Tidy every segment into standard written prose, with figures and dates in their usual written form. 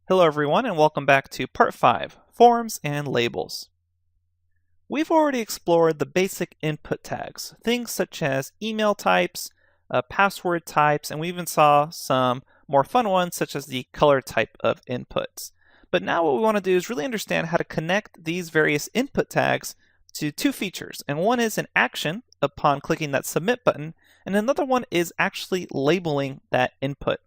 Hello everyone and welcome back to Part 5, Forms and Labels. We've already explored the basic input tags, things such as email types, password types, and we even saw some more fun ones such as the color type of inputs. But now what we want to do is really understand how to connect these various input tags to two features, and one is an action upon clicking that submit button, and another one is actually labeling that input.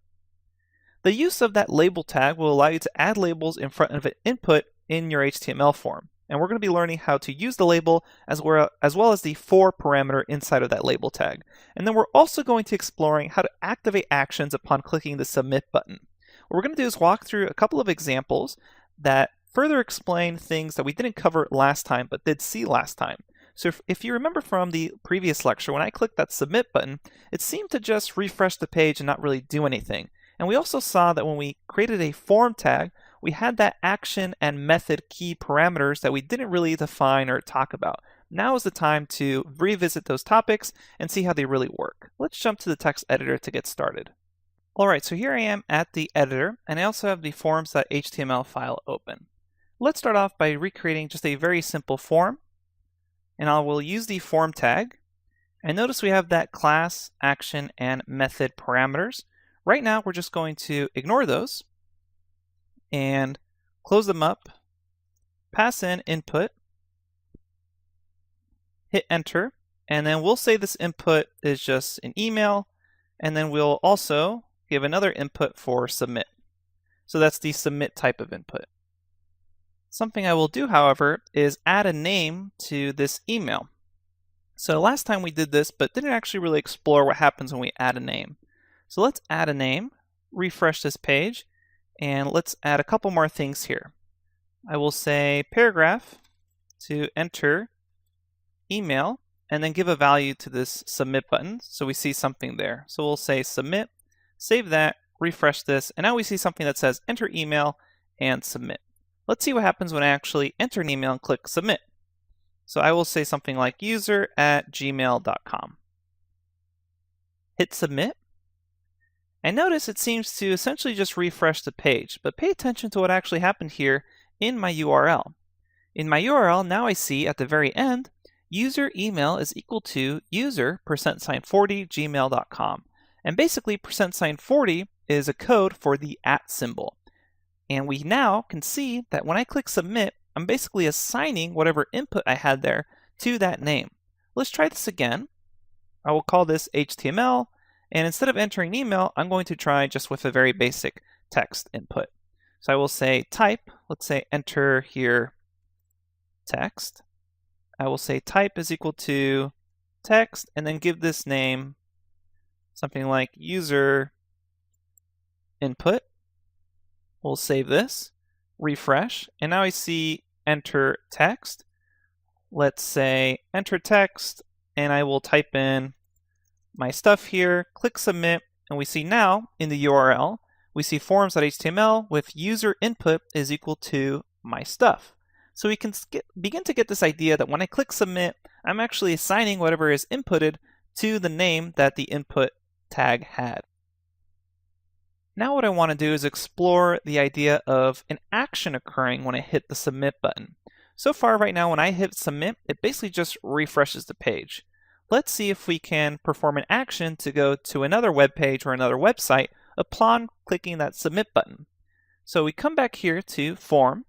The use of that label tag will allow you to add labels in front of an input in your HTML form. And we're going to be learning how to use the label as well as the for parameter inside of that label tag. And then we're also going to exploring how to activate actions upon clicking the submit button. What we're going to do is walk through a couple of examples that further explain things that we didn't cover last time but did see last time. So if you remember from the previous lecture, when I clicked that submit button, it seemed to just refresh the page and not really do anything. And we also saw that when we created a form tag, we had that action and method key parameters that we didn't really define or talk about. Now is the time to revisit those topics and see how they really work. Let's jump to the text editor to get started. Alright, so here I am at the editor, and I also have the forms.html file open. Let's start off by recreating just a very simple form, and I will use the form tag. And notice we have that class, action, and method parameters. Right now, we're just going to ignore those and close them up, pass in input, hit enter, and then we'll say this input is just an email, and then we'll also give another input for submit. So that's the submit type of input. Something I will do, however, is add a name to this email. So last time we did this, but didn't actually really explore what happens when we add a name. So let's add a name, refresh this page, and let's add a couple more things here. I will say paragraph to enter email, and then give a value to this submit button so we see something there. So we'll say submit, save that, refresh this, and now we see something that says enter email and submit. Let's see what happens when I actually enter an email and click submit. So I will say something like user@gmail.com. Hit submit. And notice it seems to essentially just refresh the page, but pay attention to what actually happened here in my URL. In my URL, now I see at the very end, user email is equal to user%40gmail.com. And basically, %40 is a code for the @ symbol. And we now can see that when I click submit, I'm basically assigning whatever input I had there to that name. Let's try this again. I will call this HTML. And instead of entering email, I'm going to try just with a very basic text input. So I will say type, let's say enter here text. I will say type is equal to text, and then give this name something like user input. We'll save this, refresh, and now I see enter text. Let's say enter text, and I will type in my stuff here, click submit, and we see now in the URL, we see forms.html with user input is equal to my stuff. So we can begin to get this idea that when I click submit, I'm actually assigning whatever is inputted to the name that the input tag had. Now what I want to do is explore the idea of an action occurring when I hit the submit button. So far right now when I hit submit, it basically just refreshes the page. Let's see if we can perform an action to go to another web page or another website upon clicking that submit button. So we come back here to form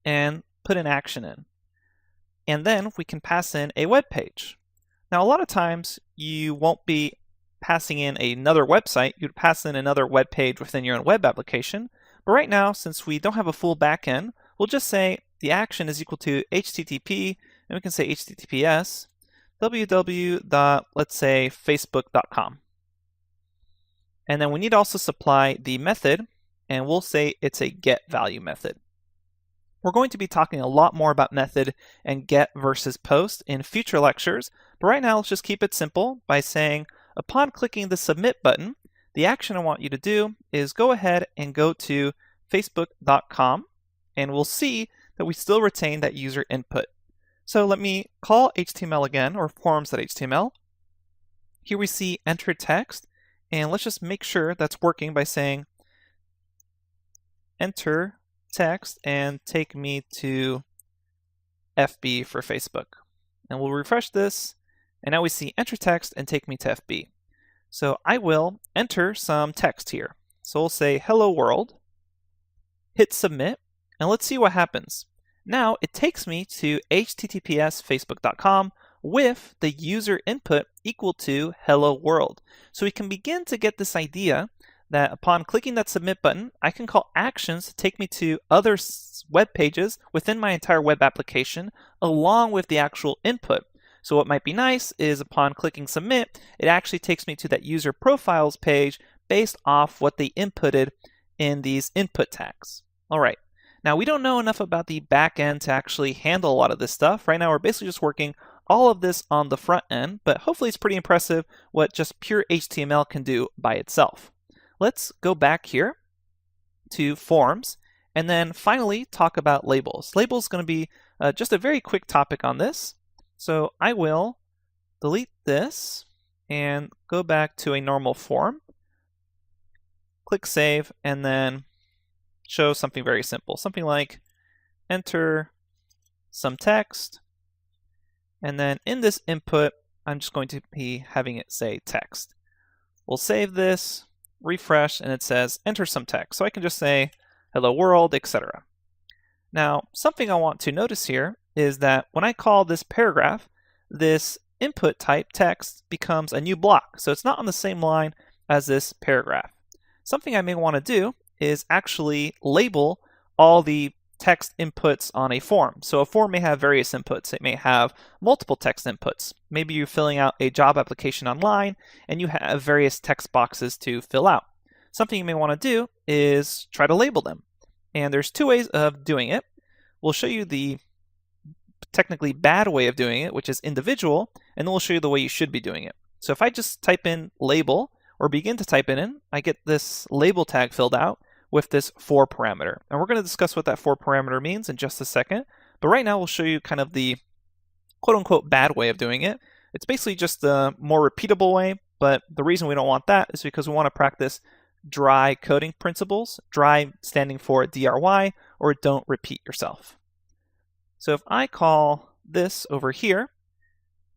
and put an action in. And then we can pass in a web page. Now a lot of times you won't be passing in another website, you'd pass in another web page within your own web application. But right now, since we don't have a full backend, we'll just say the action is equal to HTTP, and we can say HTTPS let's say facebook.com. And then we need to also supply the method, and we'll say it's a get value method. We're going to be talking a lot more about method and get versus post in future lectures, but right now let's just keep it simple by saying upon clicking the submit button, the action I want you to do is go ahead and go to facebook.com, and we'll see that we still retain that user input. So let me call HTML again, or forms.html. Here we see enter text, and let's just make sure that's working by saying enter text and take me to FB for Facebook. And we'll refresh this, and now we see enter text and take me to FB. So I will enter some text here. So we'll say hello world, hit submit, and let's see what happens. Now it takes me to https://facebook.com with the user input equal to hello world. So we can begin to get this idea that upon clicking that submit button, I can call actions to take me to other web pages within my entire web application along with the actual input. So what might be nice is upon clicking submit, it actually takes me to that user profiles page based off what they inputted in these input tags. All right. Now we don't know enough about the back end to actually handle a lot of this stuff. Right now we're basically just working all of this on the front end, but hopefully it's pretty impressive what just pure HTML can do by itself. Let's go back here to forms and then finally talk about labels. Labels is going to be just a very quick topic on this. So I will delete this and go back to a normal form, click save, and then show something very simple. Something like enter some text, and then in this input, I'm just going to be having it say text. We'll save this, refresh, and it says enter some text. So I can just say hello world, etc. Now, something I want to notice here is that when I call this paragraph, this input type text becomes a new block. So it's not on the same line as this paragraph. Something I may want to do is actually label all the text inputs on a form. So a form may have various inputs. It may have multiple text inputs. Maybe you're filling out a job application online and you have various text boxes to fill out. Something you may want to do is try to label them. And there's two ways of doing it. We'll show you the technically bad way of doing it, which is individual, and then we'll show you the way you should be doing it. So if I just type in label or begin to type it in, I get this label tag filled out with this for parameter. And we're going to discuss what that for parameter means in just a second. But right now we'll show you kind of the quote unquote bad way of doing it. It's basically just a more repeatable way, but the reason we don't want that is because we want to practice dry coding principles, dry standing for DRY, or don't repeat yourself. So if I call this over here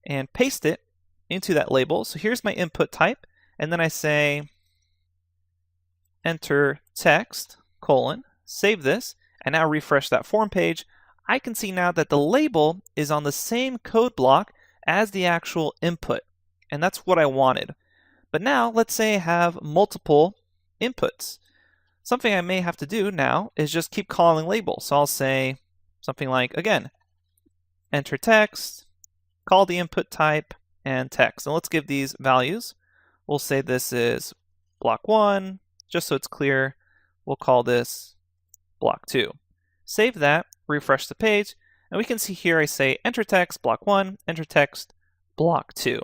and paste it into that label, so here's my input type, and then I say enter text, save this, and now refresh that form page, I can see now that the label is on the same code block as the actual input, and that's what I wanted. But now let's say I have multiple inputs. Something I may have to do now is just keep calling labels. So I'll say something like, again, enter text, call the input type, and text. And let's give these values. We'll say this is block 1, just so it's clear. We'll call this block 2. Save that, refresh the page, and we can see here I say enter text, block 1, enter text, block 2.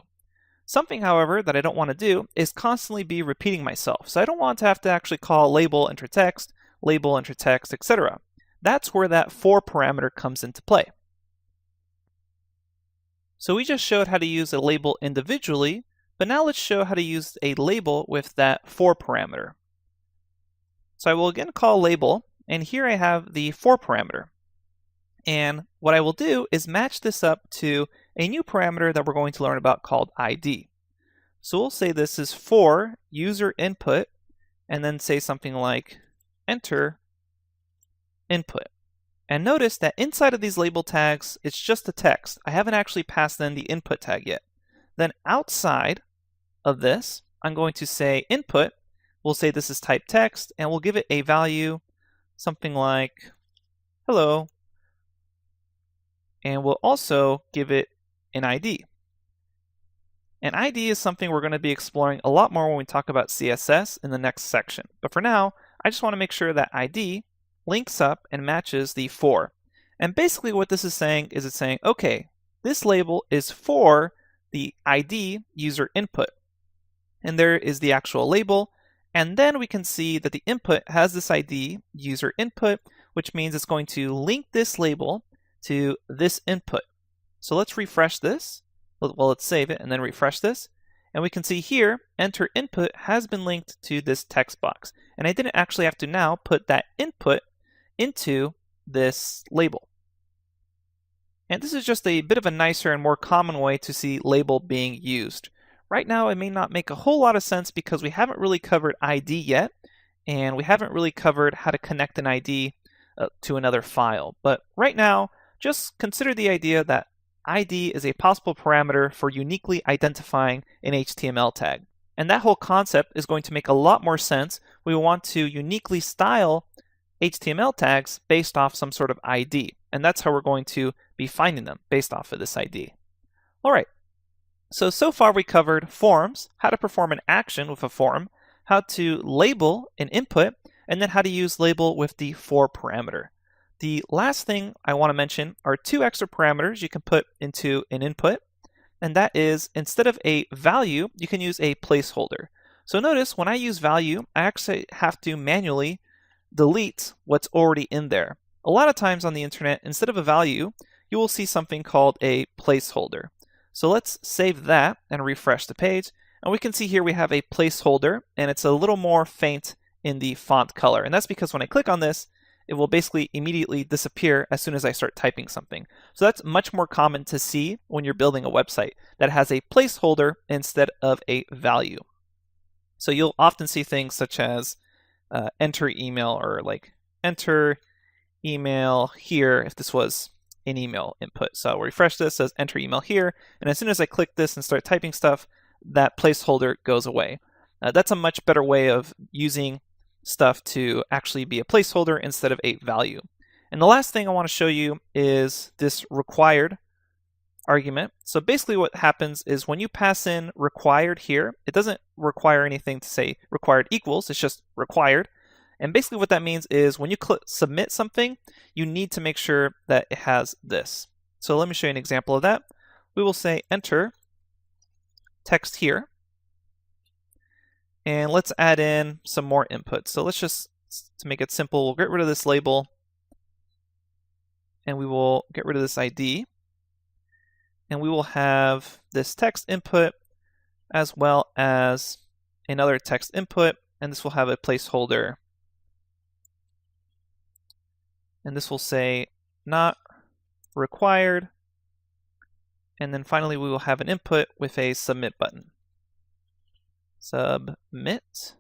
Something, however, that I don't want to do is constantly be repeating myself. So I don't want to have to actually call label, enter text, etc. That's where that for parameter comes into play. So we just showed how to use a label individually, but now let's show how to use a label with that for parameter. So I will again call label, and here I have the for parameter. And what I will do is match this up to a new parameter that we're going to learn about called ID. So we'll say this is for user input, and then say something like enter input. And notice that inside of these label tags, it's just the text. I haven't actually passed in the input tag yet. Then outside of this, I'm going to say input. We'll say this is type text, and we'll give it a value, something like hello. And we'll also give it an ID. An ID is something we're going to be exploring a lot more when we talk about CSS in the next section. But for now, I just want to make sure that ID links up and matches the for. And basically what this is saying is it's saying, okay, this label is for the ID user input. And there is the actual label. And then we can see that the input has this ID user input, which means it's going to link this label to this input. So let's refresh this. Well, let's save it and then refresh this. And we can see here, enter input has been linked to this text box. and I didn't actually have to now put that input into this label. And this is just a bit of a nicer and more common way to see label being used. Right now it may not make a whole lot of sense because we haven't really covered ID yet, and we haven't really covered how to connect an ID to another file. But right now, just consider the idea that ID is a possible parameter for uniquely identifying an HTML tag. And that whole concept is going to make a lot more sense. We want to uniquely style HTML tags based off some sort of ID. And that's how we're going to be finding them, based off of this ID. All right, so far we covered forms, how to perform an action with a form, how to label an input, and then how to use label with the for parameter. The last thing I want to mention are two extra parameters you can put into an input, and that is, instead of a value, you can use a placeholder. So notice when I use value, I actually have to manually delete what's already in there. A lot of times on the internet, instead of a value, you will see something called a placeholder. So let's save that and refresh the page, and we can see here we have a placeholder, and it's a little more faint in the font color. And that's because when I click on this, it will basically immediately disappear as soon as I start typing something. So that's much more common to see when you're building a website that has a placeholder instead of a value. So you'll often see things such as enter email, or like enter email here if this was an email input. So I'll refresh this, says enter email here, and as soon as I click this and start typing stuff, that placeholder goes away. That's a much better way of using stuff to actually be a placeholder instead of a value. And the last thing I want to show you is this required argument. So basically what happens is when you pass in required here, it doesn't require anything to say required equals, it's just required. And basically what that means is when you click submit something, you need to make sure that it has this. So let me show you an example of that. We will say enter text here, and let's add in some more input. So let's just, to make it simple, we'll get rid of this label, and we will get rid of this ID, and we will have this text input as well as another text input, and this will have a placeholder, and this will say not required, and then finally we will have an input with a submit button. Submit,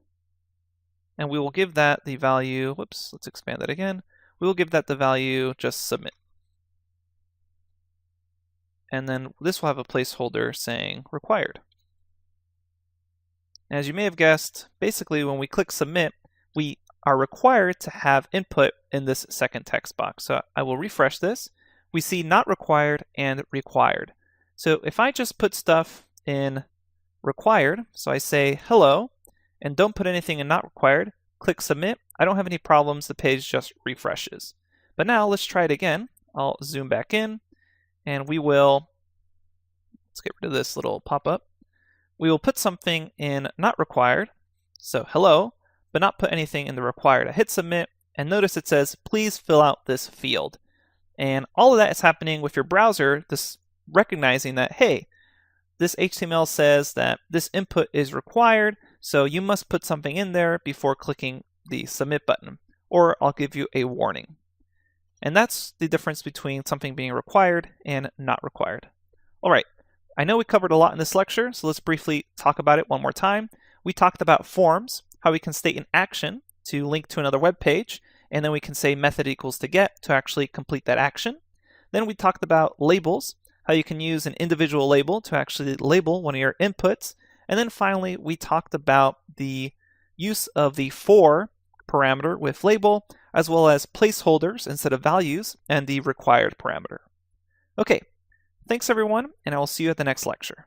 and we will give that the value, whoops, let's expand that again. We will give that the value just submit. And then this will have a placeholder saying required. As you may have guessed, basically when we click submit, we are required to have input in this second text box. So I will refresh this. We see not required and required. So if I just put stuff in required, so I say hello, and don't put anything in not required, click submit, I don't have any problems, the page just refreshes. But now let's try it again. I'll zoom back in, and we will, let's get rid of this little pop-up. We will put something in not required, so hello, but not put anything in the required. I hit submit, and notice it says, please fill out this field. And all of that is happening with your browser, this recognizing that, hey, this HTML says that this input is required, so you must put something in there before clicking the submit button, or I'll give you a warning. And that's the difference between something being required and not required. All right, I know we covered a lot in this lecture, so let's briefly talk about it one more time. We talked about forms, how we can state an action to link to another web page, and then we can say method equals to get to actually complete that action. Then we talked about labels, how you can use an individual label to actually label one of your inputs. And then finally, we talked about the use of the for parameter with label, as well as placeholders instead of values, and the required parameter. Okay, thanks everyone, and I will see you at the next lecture.